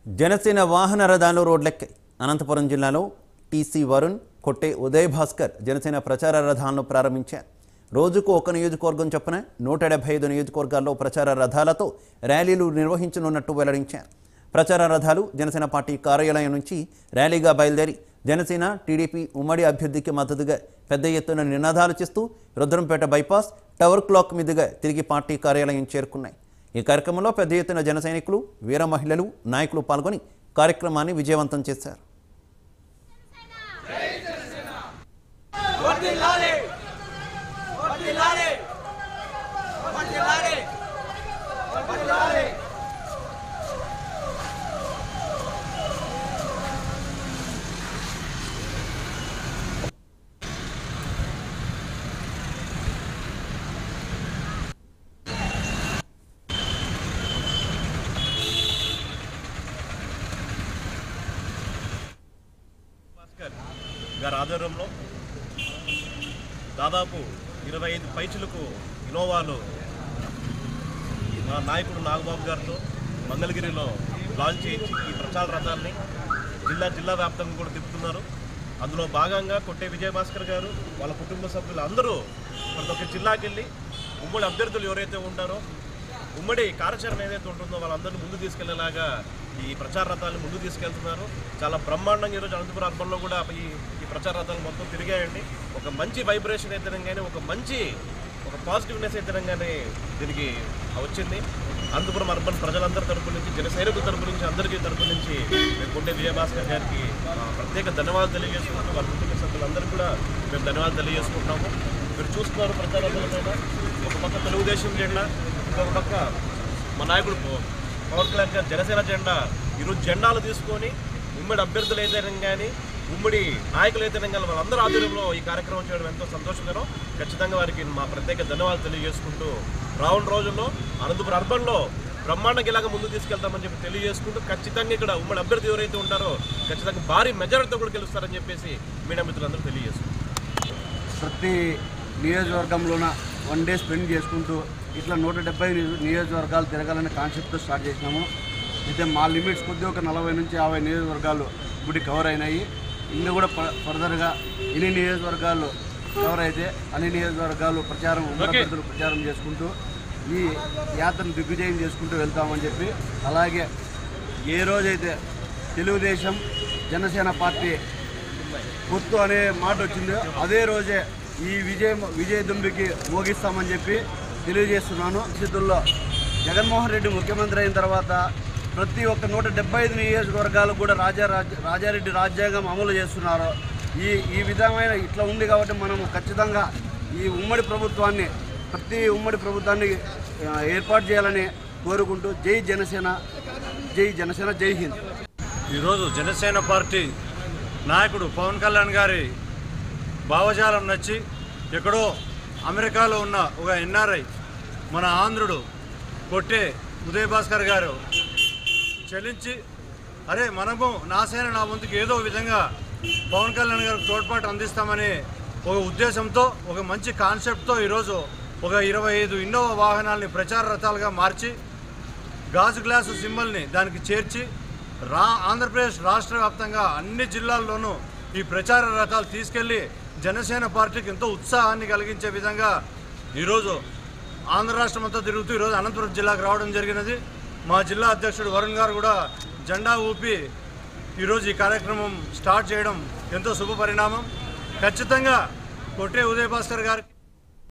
జనసేన వాహన రథాలు రోడ్లెక్కాయి. అనంతపురం జిల్లాలో టీసీ వరుణ్, కొట్టే ఉదయ్ భాస్కర్ జనసేన ప్రచార రథాలను ప్రారంభించారు. రోజుకు ఒక నియోజకవర్గం చొప్పున 175 నియోజకవర్గాల్లో ప్రచార రథాలతో ర్యాలీలు నిర్వహించనున్నట్టు వెల్లడించారు. ప్రచార రథాలు జనసేన పార్టీ కార్యాలయం నుంచి ర్యాలీగా బయలుదేరి జనసేన టీడీపీ ఉమ్మడి అభ్యర్థికి మద్దతుగా పెద్ద ఎత్తున నినాదాలు చేస్తూ రుద్రంపేట బైపాస్ టవర్ క్లాక్ మీదుగా తిరిగి పార్టీ కార్యాలయం చేరుకున్నాయి. ఈ కార్యక్రమంలో పెద్ద ఎత్తున జన సైనికులు, వీర మహిళలు, నాయకులు పాల్గొని కార్యక్రమాన్ని విజయవంతం చేశారు. గారి ఆధ్వర్యంలో దాదాపు 25 పైచులకు ఇనోవాలు మా నాయకుడు నాగబాబు గారితో మంగళగిరిలో లాంచ్ చేయించి ఈ ప్రచార రథాన్ని జిల్లా వ్యాప్తంగా కూడా తిప్పుతున్నారు. అందులో భాగంగా కొట్టే విజయభాస్కర్ గారు, వాళ్ళ కుటుంబ సభ్యులు అందరూ ప్రతి ఒక్క జిల్లాకి వెళ్ళి ఉమ్మడి అభ్యర్థులు ఎవరైతే ఉంటారో, ఉమ్మడి కార్యాచరణ ఏదైతే ఉంటుందో వాళ్ళందరినీ ముందు తీసుకెళ్లేలాగా ఈ ప్రచార రథాలను ముందు తీసుకెళ్తున్నారు. చాలా బ్రహ్మాండంగా ఈరోజు అనంతపురం అర్బన్లో కూడా ఈ ప్రచార రథాలు మొత్తం తిరిగాయండి. ఒక మంచి వైబ్రేషన్ అయితేనంగానే, ఒక పాజిటివ్నెస్ అయితేనంగానే దీనికి వచ్చింది. అనంతపురం అర్బన్ ప్రజలందరి తరపు నుంచి, జన సైనికుల తరపు నుంచి, అందరికీ తరపు నుంచి మేము కొట్టే విజయభాస్కర్ గారికి ప్రత్యేక ధన్యవాదాలు తెలియజేసుకుంటూ, వాళ్ళ కుటుంబ సభ్యులందరికీ కూడా మేము ధన్యవాదాలు తెలియజేసుకుంటున్నాము. మీరు చూస్తున్నారు ప్రచార రథాల ఒక పక్క తెలుగుదేశం జెండా, ఇంకొక పక్క మా నాయకుడు పవన్ కళ్యాణ్ గారు జనసేన జెండా. ఈరోజు జెండాలు తీసుకొని ఉమ్మడి అభ్యర్థులు అయితేనే కానీ, ఉమ్మడి నాయకులు అయితేనే కానీ వాళ్ళందరూ ఆధ్వర్యంలో ఈ కార్యక్రమం చేయడం ఎంతో సంతోషకరం. ఖచ్చితంగా వారికి మా ప్రత్యేక ధన్యవాదాలు తెలియజేసుకుంటూ, రానున్న రోజుల్లో అనంతపురం అర్బన్లో బ్రహ్మాండంగా ఇలాగ ముందు తీసుకెళ్తామని చెప్పి తెలియజేసుకుంటూ, ఖచ్చితంగా ఇక్కడ ఉమ్మడి అభ్యర్థి ఎవరైతే ఉంటారో ఖచ్చితంగా భారీ మెజారిటీతో కూడా గెలుస్తారని చెప్పేసి మీడియా మిత్రులందరూ తెలియజేసుకుంటారు. ప్రతి నియోజకవర్గంలోన 1 డే స్పెండ్ చేసుకుంటూ ఇట్లా 170 నియోజకవర్గాలు తిరగాలనే కాన్సెప్ట్తో స్టార్ట్ చేసినాము. అయితే మా లిమిట్స్ కొద్దిగా ఒక 40 నుంచి 50 నియోజకవర్గాలు ఇప్పుడు కవర్ అయినాయి. ఇంకా కూడా ఫర్దర్గా ఎన్ని నియోజకవర్గాలు కవర్ అయితే అన్ని నియోజకవర్గాలు ప్రచారం చేసుకుంటూ ఈ యాత్రను దిగ్విజయం చేసుకుంటూ వెళ్తామని చెప్పి, అలాగే ఏ రోజైతే తెలుగుదేశం జనసేన పార్టీ పొత్తు అనే మాట వచ్చిందో అదే రోజే ఈ విజయదుంబికి మోగిస్తామని చెప్పి తెలియజేస్తున్నాను. స్థితుల్లో జగన్మోహన్ రెడ్డి ముఖ్యమంత్రి అయిన తర్వాత ప్రతి ఒక్క 175 నియోజకవర్గాలు కూడా రాజారెడ్డి రాజ్యాంగం అమలు చేస్తున్నారు. ఈ విధమైన ఇట్లా ఉంది కాబట్టి మనం ఖచ్చితంగా ఈ ప్రతి ఉమ్మడి ప్రభుత్వాన్ని ఏర్పాటు చేయాలని కోరుకుంటూ జై జనసేన, జై హింద్. ఈరోజు జనసేన పార్టీ నాయకుడు పవన్ కళ్యాణ్ గారి భావజాలం నచ్చి ఎక్కడో అమెరికాలో ఉన్న ఒక ఎన్ఆర్ఐ మన ఆంధ్రుడు కొట్టే ఉదయ్ భాస్కర్ గారు చలించి, అరే మనము నా సేన నా వంతుకి ఏదో విధంగా పవన్ కళ్యాణ్ గారికి తోడ్పాటు అందిస్తామని ఒక ఉద్దేశంతో, ఒక మంచి కాన్సెప్ట్తో ఈరోజు ఒక 25 ఇన్నోవా వాహనాలని ప్రచార రథాలుగా మార్చి గాజు గ్లాసు సింబల్ని దానికి చేర్చి ఆంధ్రప్రదేశ్ రాష్ట్ర వ్యాప్తంగా అన్ని జిల్లాల్లోనూ ఈ ప్రచార రథాలు తీసుకెళ్లి జనసేన పార్టీకి ఎంతో ఉత్సాహాన్ని కలిగించే విధంగా ఈరోజు ఆంధ్ర రాష్ట్రం అంతా తిరుగుతూ ఈరోజు అనంతపురం జిల్లాకు రావడం జరిగినది. మా జిల్లా అధ్యక్షుడు వరుణ్ గారు కూడా జెండా ఊపి ఈరోజు ఈ కార్యక్రమం స్టార్ట్ చేయడం ఎంతో శుభ పరిణామం. ఖచ్చితంగా కొట్టే ఉదయ్ భాస్కర్ గారికి